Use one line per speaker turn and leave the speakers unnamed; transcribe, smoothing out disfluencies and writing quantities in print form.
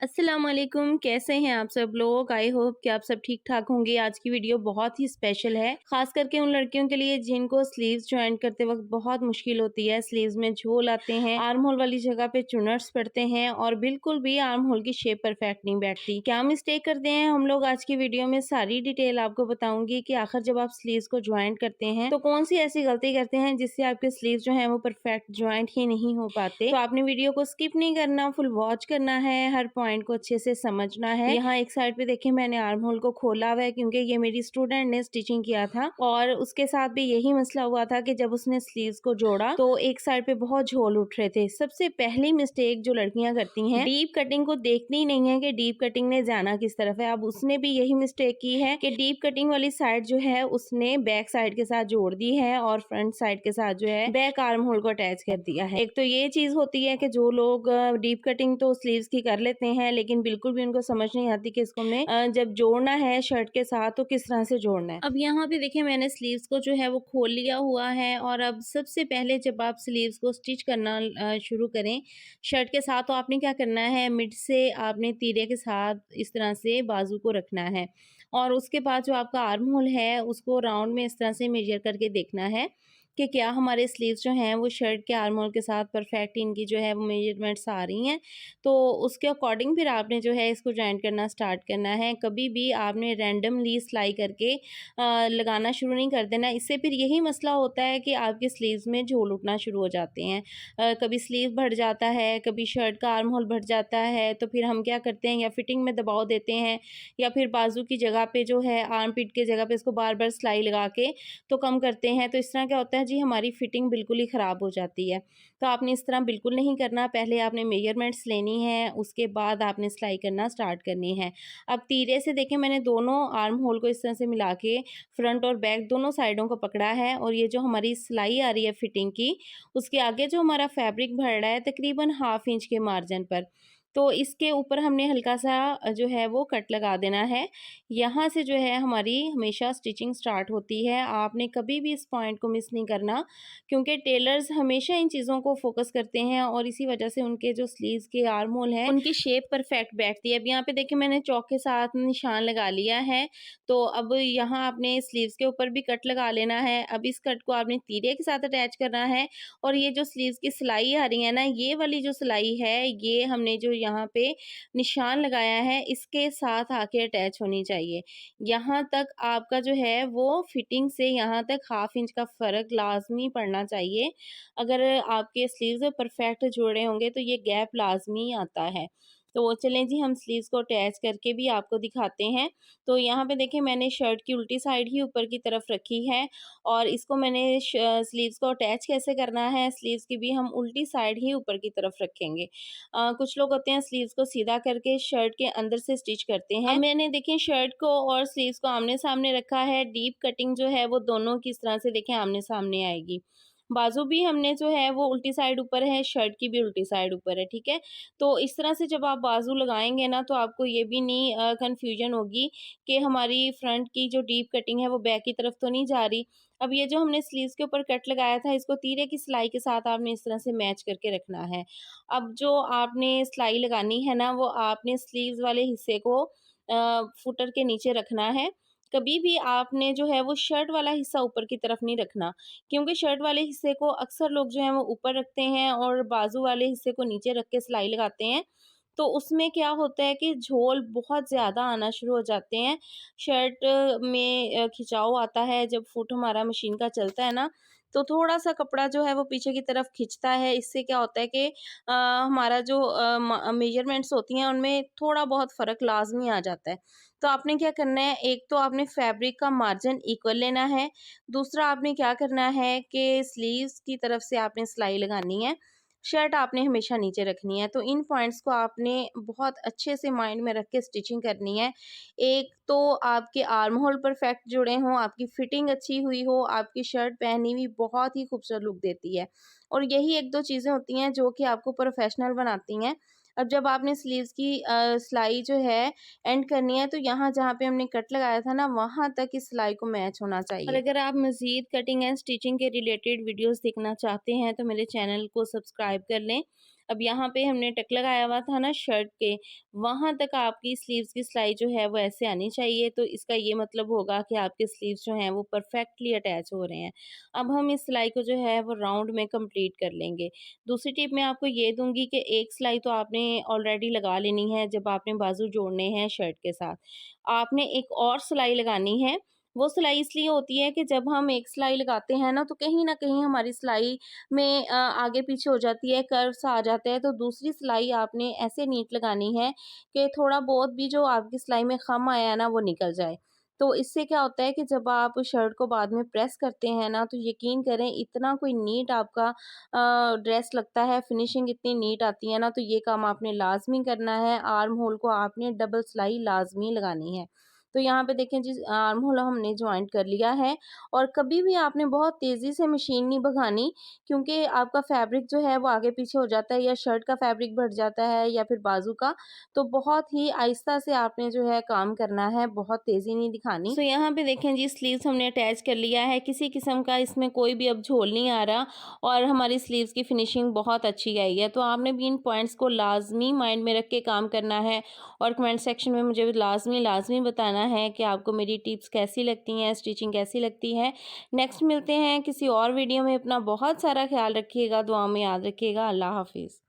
अस्सलाम वालेकुम, कैसे हैं आप सब लोग? आई होप कि आप सब ठीक-ठाक होंगे। आज की वीडियो बहुत ही स्पेशल है, ख़ास करके उन लड़कियों के लिए जिनको स्लीव्स जॉइंट करते वक़्त बहुत मुश्किल होती है। स्लीव्स में झोल आते हैं, आर्म होल वाली जगह पे चुनट्स पड़ते हैं और बिल्कुल भी आर्म होल की शेप परफेक्ट नहीं बैठती। क्या मिस्टेक करते हैं हम लोग? आज की वीडियो में सारी डिटेल आपको बताऊँगी कि आखिर जब आप स्लीव्स को जॉइंट करते हैं, तो कौन-सी ऐसी गलती करते हैं जिससे आपके स्लीव्स जो हैं वो परफेक्ट जॉइंट ही नहीं हो पाते। तो आपने वीडियो को स्किप नहीं करना, फुल वॉच करना है, हर पॉइंट को अच्छे से समझना है। यहाँ एक साइड पे देखिए मैंने आर्म होल को खोला हुआ है क्योंकि ये मेरी स्टूडेंट ने स्टिचिंग किया था और उसके साथ भी यही मसला हुआ था कि जब उसने स्लीव्स को जोड़ा तो एक साइड पे बहुत झोल उठ रहे थे। सबसे पहली मिस्टेक जो लड़कियां करती हैं, डीप कटिंग को देखनी ही नहीं है कि डीप कटिंग ने जाना किस तरफ है। अब उसने भी यही मिस्टेक की है कि डीप कटिंग वाली साइड जो है उसने बैक साइड के साथ जोड़ दी है और फ्रंट साइड के साथ जो है बैक आर्म होल को अटैच कर दिया है। एक तो ये चीज होती है कि जो लोग डीप कटिंग तो स्लीव्स की कर लेते हैं लेकिन बिल्कुल भी उनको समझ नहीं आती कि इसको हमने जब जोड़ना है शर्ट के साथ तो किस तरह से जोड़ना है। अब यहाँ पे देखिए मैंने स्लीव्स को जो है वो खोल लिया हुआ है और अब सबसे पहले जब आप स्लीव्स को स्टिच करना शुरू करें शर्ट के साथ तो आपने क्या करना है, मिड से आपने तीरे के साथ इस तरह से बाजू को रखना है और उसके बाद जो आपका आर्म होल है उसको राउंड में इस तरह से मेजर करके देखना है कि क्या हमारे स्लीव्स जो हैं वो शर्ट के आर्म होल के साथ परफेक्ट इनकी जो है वो मेजरमेंट्स आ रही हैं। तो उसके अकॉर्डिंग फिर आपने जो है इसको जॉइंट करना स्टार्ट करना है। कभी भी आपने रैंडमली सिलाई करके लगाना शुरू नहीं कर देना। इससे फिर यही मसला होता है कि आपके स्लीव्स में झोल उठना शुरू हो जाते हैं। कभी स्लीव बढ़ जाता है, कभी शर्ट का आर्म होल बढ़ जाता है, तो फिर हम क्या करते हैं या फिटिंग में दबाव देते हैं या फिर बाजू की जगह पे जो है आर्म पिट की जगह पे इसको बार-बार सिलाई लगा के तो कम करते हैं। तो इस तरह क्या होता है जी, हमारी फिटिंग बिल्कुल ही ख़राब हो जाती है। तो आपने इस तरह बिल्कुल नहीं करना। पहले आपने मेजरमेंट्स लेनी है, उसके बाद आपने सिलाई करना स्टार्ट करनी है। अब तीरे से देखें मैंने दोनों आर्म होल को इस तरह से मिला के फ्रंट और बैक दोनों साइडों को पकड़ा है और ये जो हमारी सिलाई आ रही है फिटिंग की, उसके आगे जो हमारा फैब्रिक भर रहा है तकरीबन हाफ इंच के मार्जिन पर, तो इसके ऊपर हमने हल्का सा जो है वो कट लगा देना है। यहाँ से जो है हमारी हमेशा स्टिचिंग स्टार्ट होती है। आपने कभी भी इस पॉइंट को मिस नहीं करना क्योंकि टेलर्स हमेशा इन चीज़ों को फोकस करते हैं और इसी वजह से उनके जो स्लीव्स के आर्म होल हैं उनकी शेप परफेक्ट बैठती है। अब यहाँ पे देखिए मैंने चौक के साथ निशान लगा लिया है, तो अब यहाँ आपने स्लीव्स के ऊपर भी कट लगा लेना है। अब इस कट को आपने तीरे के साथ अटैच करना है और ये जो स्लीव्स की सिलाई आ रही है ना, ये वाली जो सिलाई है ये हमने जो यहाँ पे निशान लगाया है इसके साथ आके अटैच होनी चाहिए। यहाँ तक आपका जो है वो फिटिंग से यहाँ तक हाफ इंच का फ़र्क लाज़मी पड़ना चाहिए। अगर आपके स्लीव्स परफेक्ट जोड़े होंगे तो ये गैप लाज़मी आता है। तो चलें जी, हम स्लीव्स को अटैच करके भी आपको दिखाते हैं। तो यहाँ पे देखें मैंने शर्ट की उल्टी साइड ही ऊपर की तरफ रखी है और इसको मैंने स्लीव्स को अटैच कैसे करना है, स्लीव्स की भी हम उल्टी साइड ही ऊपर की तरफ रखेंगे। कुछ लोग होते हैं स्लीव्स को सीधा करके शर्ट के अंदर से स्टिच करते हैं। अब मैंने देखिए शर्ट को और स्लीव्स को आमने-सामने रखा है। डीप कटिंग जो है वो दोनों की इस तरह से देखें आमने-सामने आएगी। बाजू भी हमने जो है वो उल्टी साइड ऊपर है, शर्ट की भी उल्टी साइड ऊपर है, ठीक है? तो इस तरह से जब आप बाजू लगाएँगे ना तो आपको ये भी नहीं कन्फ्यूजन होगी कि हमारी फ्रंट की जो डीप कटिंग है वो बैक की तरफ तो नहीं जा रही। अब ये जो हमने स्लीव्स के ऊपर कट लगाया था इसको तीरे की सिलाई के साथ आपने इस तरह से मैच करके रखना है। अब जो आपने सिलाई लगानी है ना वो आपने स्लीव्स वाले हिस्से को फुटर के नीचे रखना है। कभी भी आपने जो है वो शर्ट वाला हिस्सा ऊपर की तरफ नहीं रखना क्योंकि शर्ट वाले हिस्से को अक्सर लोग जो हैं वो ऊपर रखते हैं और बाजू वाले हिस्से को नीचे रख के सिलाई लगाते हैं। तो उसमें क्या होता है कि झोल बहुत ज़्यादा आना शुरू हो जाते हैं। शर्ट में खिंचाव आता है जब फुट हमारा मशीन का चलता है ना, तो थोड़ा-सा कपड़ा जो है वो पीछे की तरफ खिंचता है। इससे क्या होता है कि हमारा जो मेजरमेंट्स होती हैं उनमें थोड़ा बहुत फ़र्क लाज़मी आ जाता है। तो आपने क्या करना है, एक तो आपने फैब्रिक का मार्जिन इक्वल लेना है, दूसरा आपने क्या करना है कि स्लीव्स की तरफ से आपने सिलाई लगानी है, शर्ट आपने हमेशा नीचे रखनी है। तो इन पॉइंट्स को आपने बहुत अच्छे से माइंड में रख के स्टिचिंग करनी है। एक तो आपके आर्म होल परफेक्ट जुड़े हों, आपकी फिटिंग अच्छी हुई हो, आपकी शर्ट पहनी हुई बहुत ही खूबसूरत लुक देती है और यही 1-2 चीज़ें होती हैं जो कि आपको प्रोफेशनल बनाती हैं। अब जब आपने स्लीव्स की सिलाई जो है एंड करनी है तो यहाँ जहाँ पे हमने कट लगाया था ना वहाँ तक इस सिलाई को मैच होना चाहिए। और अगर आप मज़ीद कटिंग एंड स्टिचिंग के रिलेटेड वीडियोस देखना चाहते हैं तो मेरे चैनल को सब्सक्राइब कर लें। अब यहाँ पे हमने टक लगाया हुआ था ना शर्ट के, वहाँ तक आपकी स्लीव्स की सिलाई जो है वो ऐसे आनी चाहिए। तो इसका ये मतलब होगा कि आपके स्लीव्स जो हैं वो परफेक्टली अटैच हो रहे हैं। अब हम इस सिलाई को जो है वो राउंड में कंप्लीट कर लेंगे। दूसरी टिप मैं आपको ये दूँगी कि एक सिलाई तो आपने ऑलरेडी लगा लेनी है जब आपने बाजू जोड़ने हैं शर्ट के साथ। आपने एक और सिलाई लगानी है, वो सिलाई इसलिए होती है कि जब हम एक सिलाई लगाते हैं ना तो कहीं न कहीं हमारी सिलाई में आगे पीछे हो जाती है, कर्व्स आ जाते हैं, तो दूसरी सिलाई आपने ऐसे नीट लगानी है कि थोड़ा बहुत भी जो आपकी सिलाई में खम आया है ना वो निकल जाए। तो इससे क्या होता है कि जब आप शर्ट को बाद में प्रेस करते हैं ना तो यकीन करें इतना कोई नीट आपका ड्रेस लगता है, फिनिशिंग इतनी नीट आती है ना, तो ये काम आपने लाज़मी करना है। आर्म होल को आपने डबल सिलाई लाज़मी लगानी है। तो यहाँ पे देखें जी, आर्म होल हमने जॉइंट कर लिया है। और कभी भी आपने बहुत तेज़ी से मशीन नहीं भगानी, क्योंकि आपका फैब्रिक जो है वो आगे पीछे हो जाता है, या शर्ट का फैब्रिक बढ़ जाता है या फिर बाजू का। तो बहुत ही आहिस्ता से आपने जो है काम करना है, बहुत तेज़ी नहीं दिखानी। सो यहाँ पे देखें जी, स्लीव्स हमने अटैच कर लिया है, किसी किस्म का इसमें कोई भी अब झोल नहीं आ रहा और हमारी स्लीव्स की फिनिशिंग बहुत अच्छी आई है। तो आपने भी इन पॉइंट्स को लाज़मी माइंड में रख के काम करना है और कमेंट सेक्शन में मुझे लाज़मी बताना है कि आपको मेरी टिप्स कैसी लगती हैं, स्टिचिंग कैसी लगती है। नेक्स्ट मिलते हैं किसी और वीडियो में। अपना बहुत सारा ख्याल रखिएगा, दुआ में याद रखिएगा। अल्लाह हाफ़िज़।